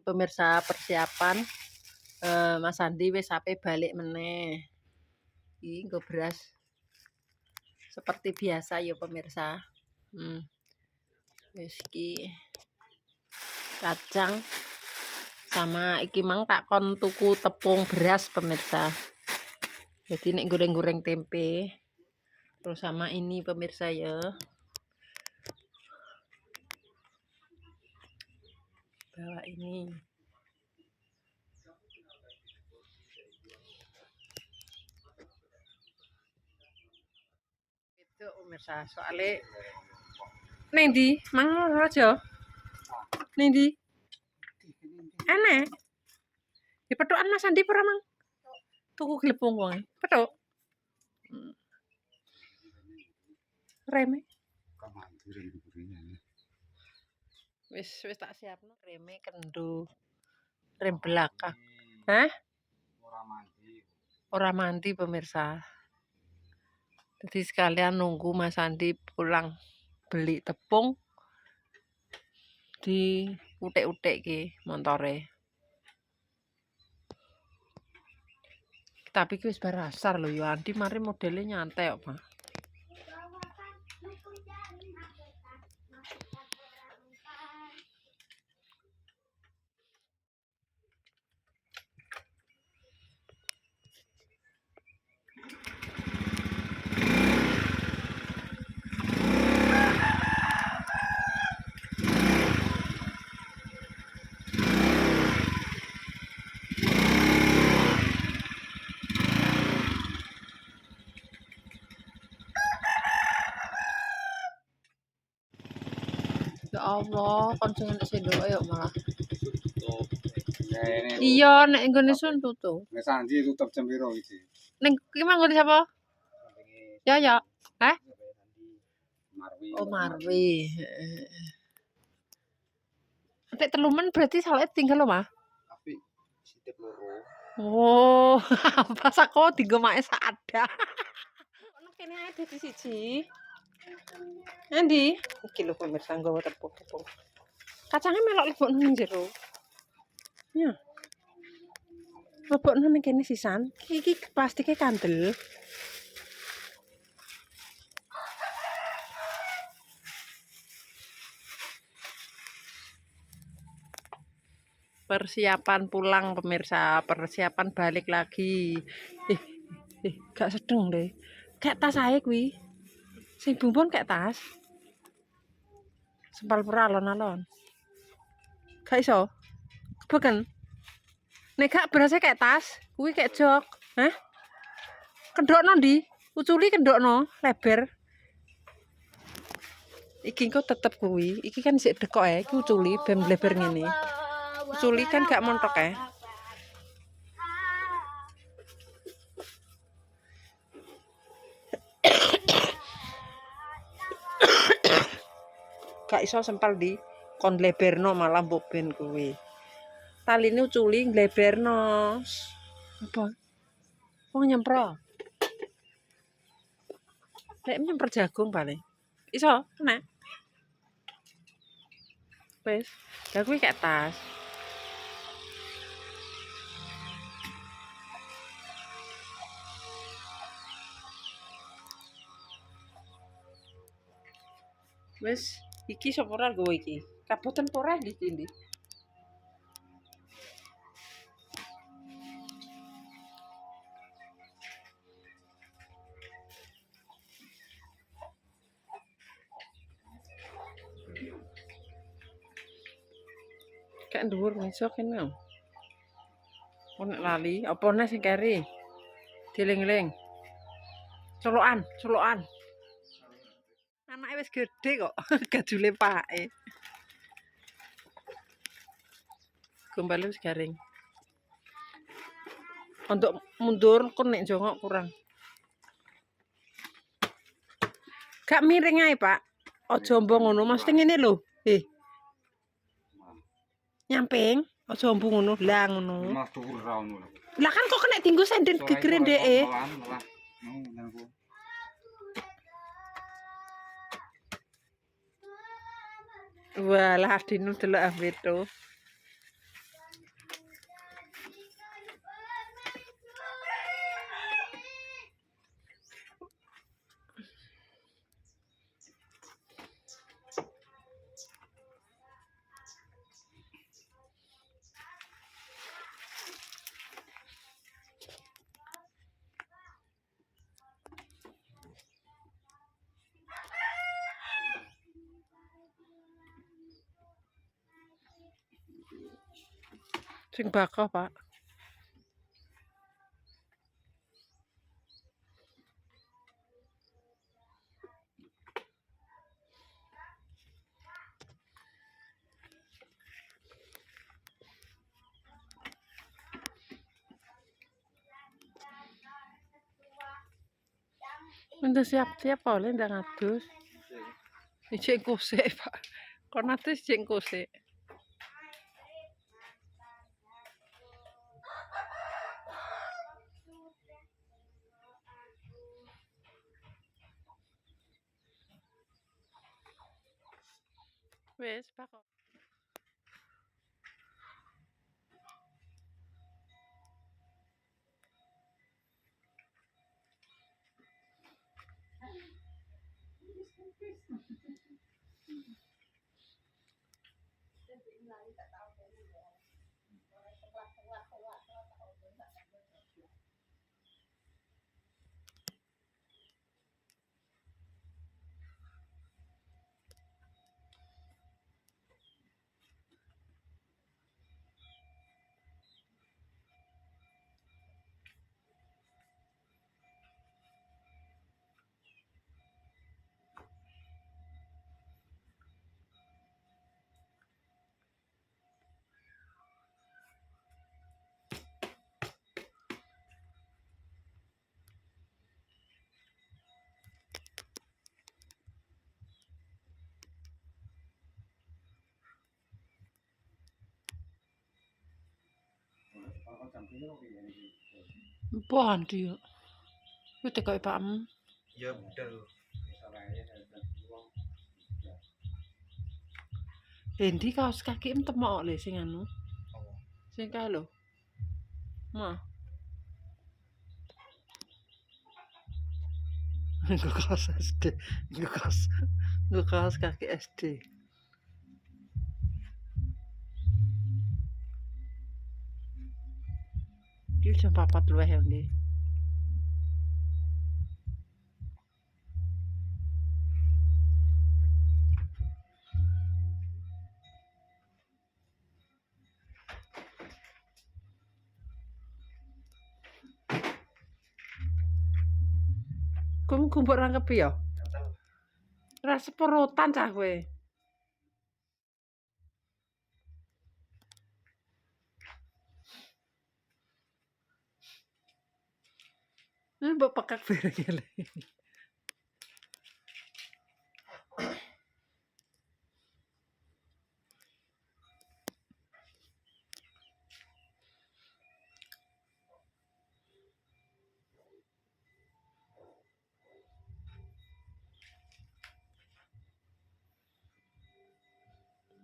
pemirsa persiapan Mas Andi wis sampai balik meneh. Iki nggo beras. Seperti biasa ya pemirsa. Wis iki kacang sama iki mang tak kon tuku tepung beras pemirsa. Jadi nek goreng-goreng tempe. Terus sama ini pemirsa ya. Bawa ini. Itu pemirsa, soalnya ning ndi? Mang aja. Ning ndi? Enek. Di petukan Mas Andi pura mang. Tuku glepung wong. Petuk. Reme. Wis tak siapno reme kendo. Rem belakang. Hah? Ora mandi pemirsa. Jadi sekalian nunggu Mas Andi pulang beli tepung di utek-utek ki montore. Tapi ki wis barasar lho ya Andi mari modele nyantai kok, Pak. Ya Allah, kon sing nek sendok ya malah. Iya, nek nggone sun tutup. Nek Sandi tutup jam piro iki? Ning ki manggone sapa? Ya ya. Hah? Marwi. Oh, Marwi. Heeh. Nek telumen berarti saleh tinggal lho, Mah. Tapi sithik loro. Oh, pas aku digomake saada. Ono kene ae dadi siji. Endi? Iki lho pemirsa nggawa tepung-tepung. Kacangnya melok lebokno ning jero. Ya. Lebokno ning kene sisan. Iki plastike kandel. Persiapan pulang pemirsa, persiapan balik lagi. Gak sedeng deh. Kayak tas ae kuwi. Sing bumbon kayak tas. Sempal pura alon-alon. Gak iso. Kebeken. Nek gak berasa kayak tas, kuwi kayak jok. Hah? Kendokno ndi? Uculi kendokno, lebar. Iki kok tetep kuwi. Iki kan sik dekok ae, iki uculi ben lebar ngene. Uculi kan gak montok ae. Gak iso sempal di kon leberno malah mbok ben kuwi. Taline uculi ngleberno. Apa? Wong nyempro. Lek nyemper jagung paling. Iso, nek. Wis, lah kuwi kayak tas. Wis, iki sapa ora nggowo iki? Kaboten ora ndi. Kayak dhuwur iso kene. Ono lali, apa neh sing keri? Dieling-eling. Colokan. Anake wis gedhe kok, gadule pake. Gombale wis garing. Untuk mundur kon nek jongok kurang. Gak miring ae, Pak. Aja mbong ngono, mesti ngene lho. Nyamping, aja mbong ngono, lah ngono. Mas dhuwur ra ono. Lah kan kok kena tinggu sender gegere ndeke. Walah Dino delok ambeto. Sing bakal, Pak. Udah siap-siap oleh ndak ngadus. Ijek kusik, Pak. Kon adus ijek kusik. Wis, Pak. Kalau jam piro piye iki? Pohon dia. Ku tekoki Pak. Ya budal. Salahnya ada uang. Endi kaos kaki temok le sing anu. Oh. Sing kae lho. Mah. Nggo kaos SD. Nggo kaos kaki SD. Iki jam 4 luwih ya, Ndi. Kumpul rangkep ya? Ora seperotan cah kowe. Mbok pekak bareng le.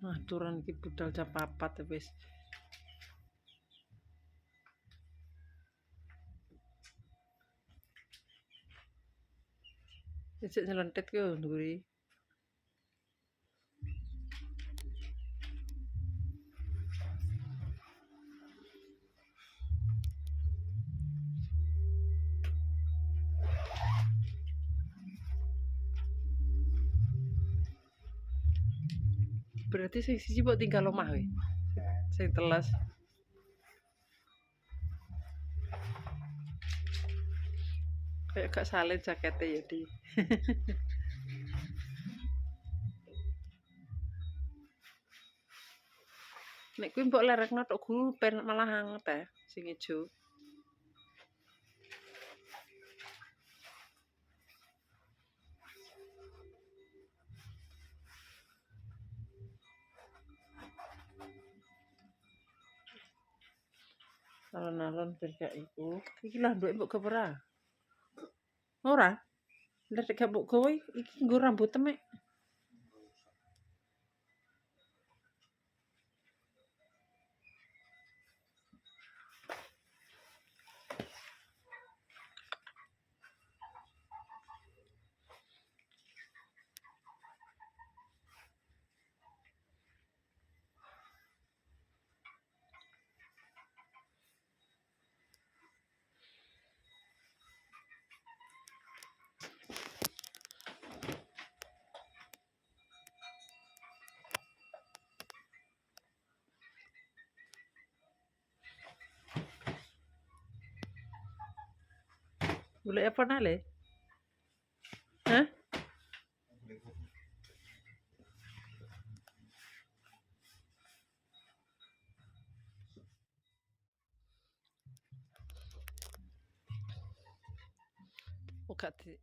Aturan iki budal jam 4 wis. Ijek nyelentit ku nduri. Berarti sing siji mbok tinggal omah kowe. Sing teles. Kayak gak salin jakete ya, Di. Nek kuwi mbok lerekno tok guru pen malah anget sing ijo. Alon-alon ben gak iku. Iki lah nduke mbok gawe ora? Ora. Ndak gak mbok gawe iki nggo rambut temek. Boleh apa nale? Hah? Buka di.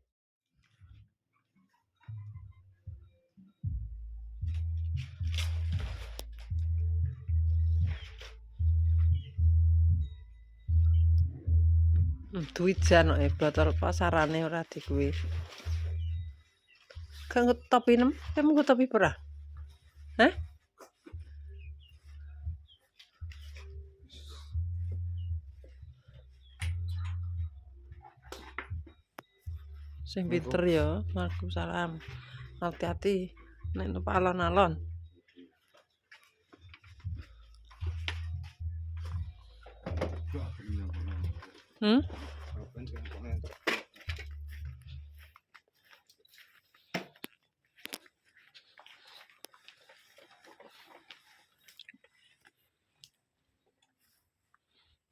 Duit jan kok botol pasarane ora di kuwi. Kanggo topi nem, kamu topi perah. Hah? Sing pinter ya, Waalaikumsalam. Hati-hati nek numpak alon-alon. Hmm?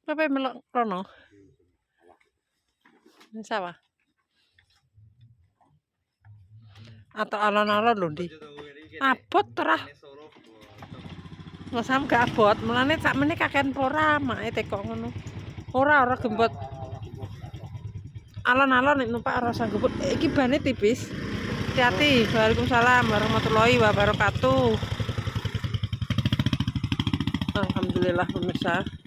Apa melok rono? Sawah. Atau alon-alon lho, Di. Abot terah. Nggak gak abot, mulane sakmene kakean pora, make tekok ngono. Ora gembot. Alon-alon nek numpak ora sanggup. Iki bane tipis. Hati-hati. Waalaikumsalam warahmatullahi wabarakatuh. Alhamdulillah pemirsa.